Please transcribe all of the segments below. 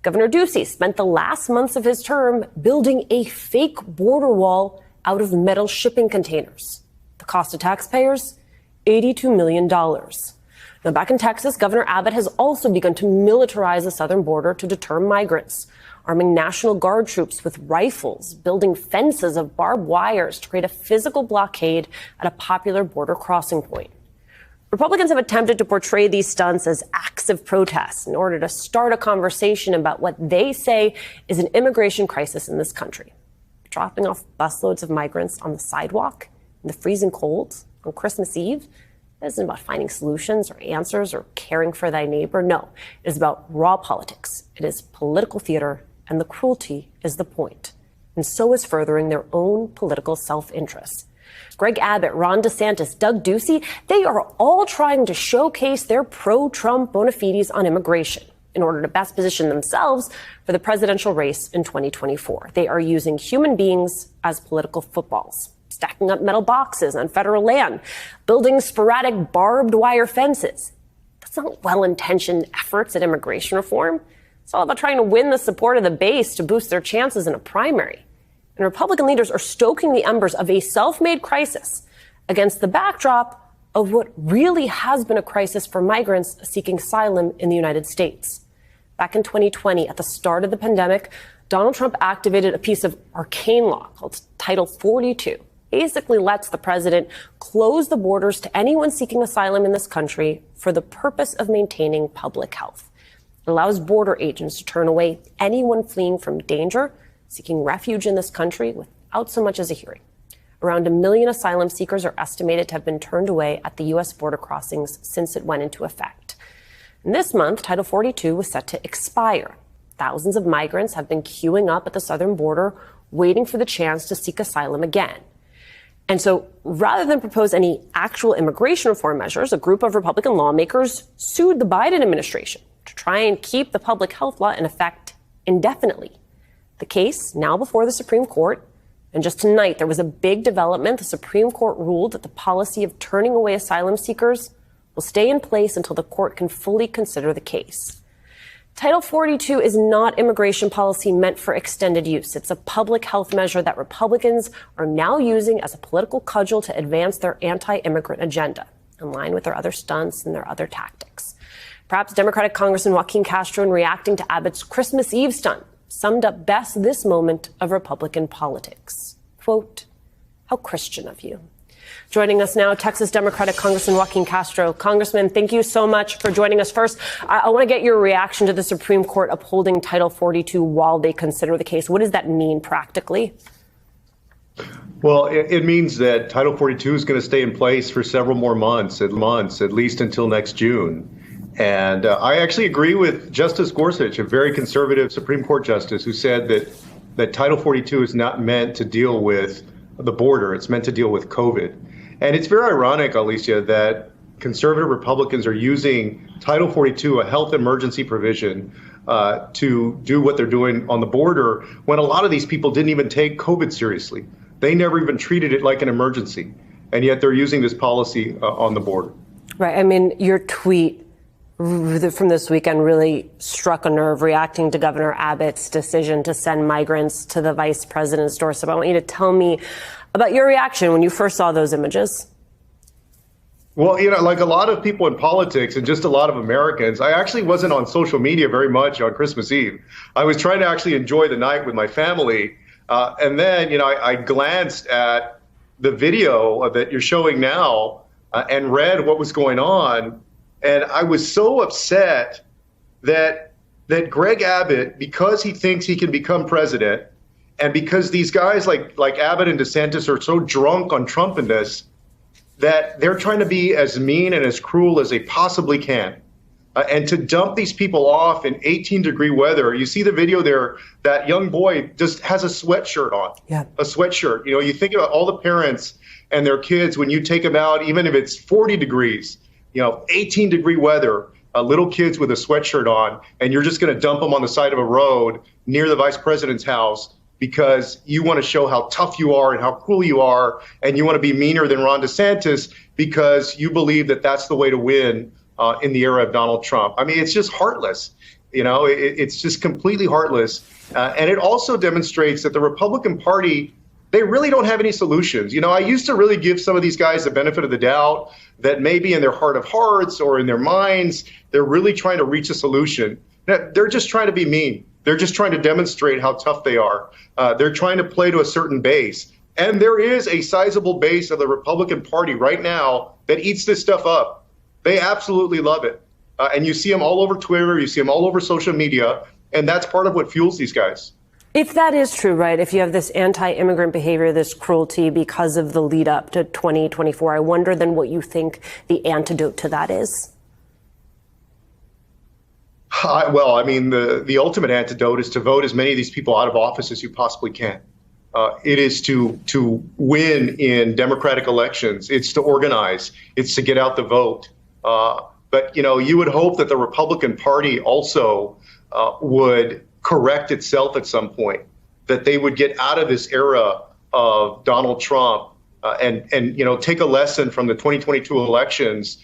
Governor Ducey spent the last months of his term building a fake border wall out of metal shipping containers. The cost to taxpayers, $82 million. Now, back in Texas, Governor Abbott has also begun to militarize the southern border to deter migrants, arming National Guard troops with rifles, building fences of barbed wires to create a physical blockade at a popular border crossing point. Republicans have attempted to portray these stunts as acts of protest in order to start a conversation about what they say is an immigration crisis in this country. Dropping off busloads of migrants on the sidewalk in the freezing cold on Christmas Eve isn't about finding solutions or answers or caring for thy neighbor. No, it is about raw politics. It is political theater, and the cruelty is the point. And so is furthering their own political self-interest. Greg Abbott, Ron DeSantis, Doug Ducey, they are all trying to showcase their pro-Trump bona fides on immigration in order to best position themselves for the presidential race in 2024. They are using human beings as political footballs, stacking up metal boxes on federal land, building sporadic barbed wire fences. That's not well-intentioned efforts at immigration reform. It's all about trying to win the support of the base to boost their chances in a primary. And Republican leaders are stoking the embers of a self-made crisis against the backdrop of what really has been a crisis for migrants seeking asylum in the United States. Back in 2020, at the start of the pandemic, Donald Trump activated a piece of arcane law called Title 42. Basically lets the president close the borders to anyone seeking asylum in this country for the purpose of maintaining public health. It allows border agents to turn away anyone fleeing from danger, seeking refuge in this country without so much as a hearing. Around 1 million asylum seekers are estimated to have been turned away at the U.S. border crossings since it went into effect. And this month, Title 42 was set to expire. Thousands of migrants have been queuing up at the southern border, waiting for the chance to seek asylum again. And so rather than propose any actual immigration reform measures, a group of Republican lawmakers sued the Biden administration to try and keep the public health law in effect indefinitely. The case now before the Supreme Court. And just tonight, there was a big development. The Supreme Court ruled that the policy of turning away asylum seekers will stay in place until the court can fully consider the case. Title 42 is not immigration policy meant for extended use. It's a public health measure that Republicans are now using as a political cudgel to advance their anti-immigrant agenda, in line with their other stunts and their other tactics. Perhaps Democratic Congressman Joaquin Castro, in reacting to Abbott's Christmas Eve stunt, summed up best this moment of Republican politics. Quote, "How Christian of you." Joining us now, Texas Democratic Congressman Joaquin Castro. Congressman, thank you so much for joining us. First, I want to get your reaction to the Supreme Court upholding Title 42 while they consider the case. What does that mean practically? Well, it means that Title 42 is going to stay in place for several more months, at least until next June. And I actually agree with Justice Gorsuch, a very conservative Supreme Court justice, who said that Title 42 is not meant to deal with the border. It's meant to deal with COVID. And it's very ironic, Alicia, that conservative Republicans are using Title 42, a health emergency provision, to do what they're doing on the border when a lot of these people didn't even take COVID seriously. They never even treated it like an emergency. And yet they're using this policy on the border. Right. I mean, your tweet from this weekend really struck a nerve, reacting to Governor Abbott's decision to send migrants to the vice president's doorstep. I want you to tell me about your reaction when you first saw those images. Well, like a lot of people in politics and just a lot of Americans, I actually wasn't on social media very much on Christmas Eve. I was trying to actually enjoy the night with my family. And then, I glanced at the video that you're showing now and read what was going on. And I was so upset that Greg Abbott, because he thinks he can become president, and because these guys like Abbott and DeSantis are so drunk on Trumpiness, that they're trying to be as mean and as cruel as they possibly can. And to dump these people off in 18-degree weather. You see the video there, that young boy just has a sweatshirt on. Yeah. A sweatshirt. You think about all the parents and their kids when you take them out, even if it's 40 degrees, 18-degree weather, little kids with a sweatshirt on, and you're just going to dump them on the side of a road near the vice president's house because you want to show how tough you are and how cruel you are, and you want to be meaner than Ron DeSantis because you believe that that's the way to win in the era of Donald Trump. I mean, it's just heartless. It's just completely heartless. And it also demonstrates that the Republican Party, they really don't have any solutions. I used to really give some of these guys the benefit of the doubt that maybe in their heart of hearts or in their minds, they're really trying to reach a solution. They're just trying to be mean. They're just trying to demonstrate how tough they are. They're trying to play to a certain base. And there is a sizable base of the Republican Party right now that eats this stuff up. They absolutely love it. And you see them all over Twitter. You see them all over social media. And that's part of what fuels these guys. If that is true, right, if you have this anti-immigrant behavior, this cruelty because of the lead up to 2024, I wonder then what you think the antidote to that is. The ultimate antidote is to vote as many of these people out of office as you possibly can. It is to win in democratic elections. It's to organize. It's to get out the vote. But you would hope that the Republican Party also would correct itself at some point, that they would get out of this era of Donald Trump and take a lesson from the 2022 elections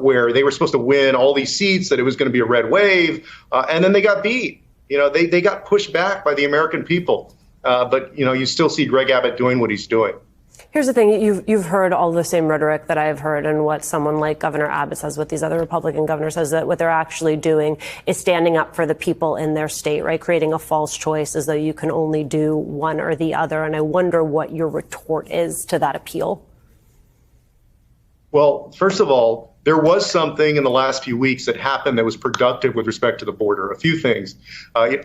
where they were supposed to win all these seats, that it was going to be a red wave, and then they got beat. They got pushed back by the American people. But you still see Greg Abbott doing what he's doing. Here's the thing. You've heard all the same rhetoric that I've heard, and what someone like Governor Abbott says, what these other Republican governors says, that what they're actually doing is standing up for the people in their state, right? Creating a false choice as though you can only do one or the other. And I wonder what your retort is to that appeal. Well, first of all, there was something in the last few weeks that happened that was productive with respect to the border. A few things.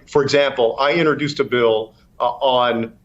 For example, I introduced a bill on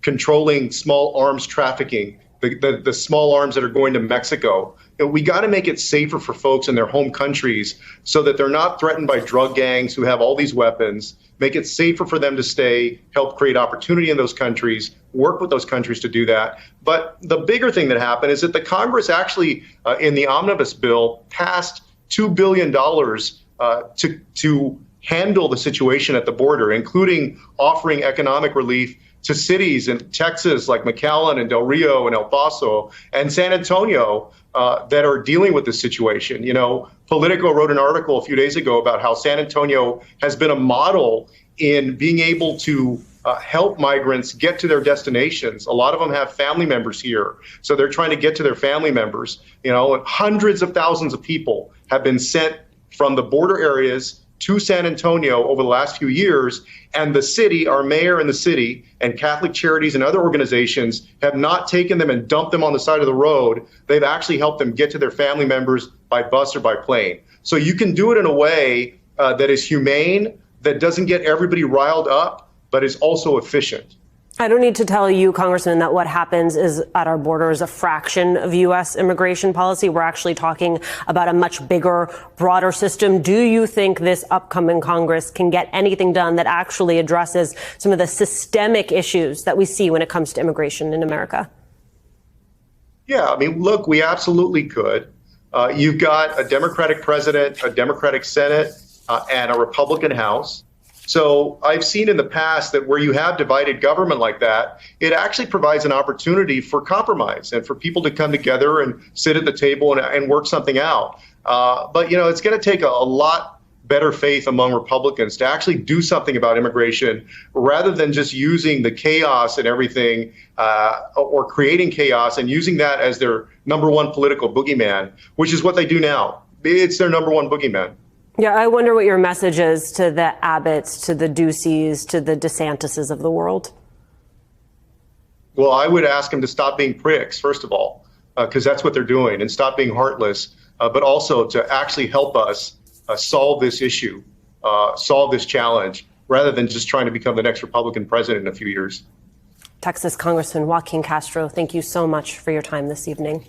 controlling small arms trafficking, the small arms that are going to Mexico. We got to make it safer for folks in their home countries so that they're not threatened by drug gangs who have all these weapons. Make it safer for them to stay, help create opportunity in those countries, work with those countries to do that. But the bigger thing that happened is that the Congress actually, in the omnibus bill, passed $2 billion to handle the situation at the border, including offering economic relief to cities in Texas like McAllen and Del Rio and El Paso and San Antonio that are dealing with this situation. Politico wrote an article a few days ago about how San Antonio has been a model in being able to help migrants get to their destinations. A lot of them have family members here, so they're trying to get to their family members. Hundreds of thousands of people have been sent from the border areas to San Antonio over the last few years, and the city, our mayor and the city, and Catholic Charities and other organizations have not taken them and dumped them on the side of the road. They've actually helped them get to their family members by bus or by plane. So you can do it in a way that is humane, that doesn't get everybody riled up, but is also efficient. I don't need to tell you, Congressman, that what happens is at our border is a fraction of U.S. immigration policy. We're actually talking about a much bigger, broader system. Do you think this upcoming Congress can get anything done that actually addresses some of the systemic issues that we see when it comes to immigration in America? Yeah, look, we absolutely could. You've got a Democratic president, a Democratic Senate, and a Republican House. So I've seen in the past that where you have divided government like that, it actually provides an opportunity for compromise and for people to come together and sit at the table and work something out. But it's going to take a lot better faith among Republicans to actually do something about immigration rather than just using the chaos and everything or creating chaos and using that as their number one political boogeyman, which is what they do now. It's their number one boogeyman. Yeah, I wonder what your message is to the Abbotts, to the Duceys, to the DeSantises of the world. Well, I would ask them to stop being pricks, first of all, because that's what they're doing, and stop being heartless, but also to actually help us solve this issue, solve this challenge, rather than just trying to become the next Republican president in a few years. Texas Congressman Joaquin Castro, thank you so much for your time this evening.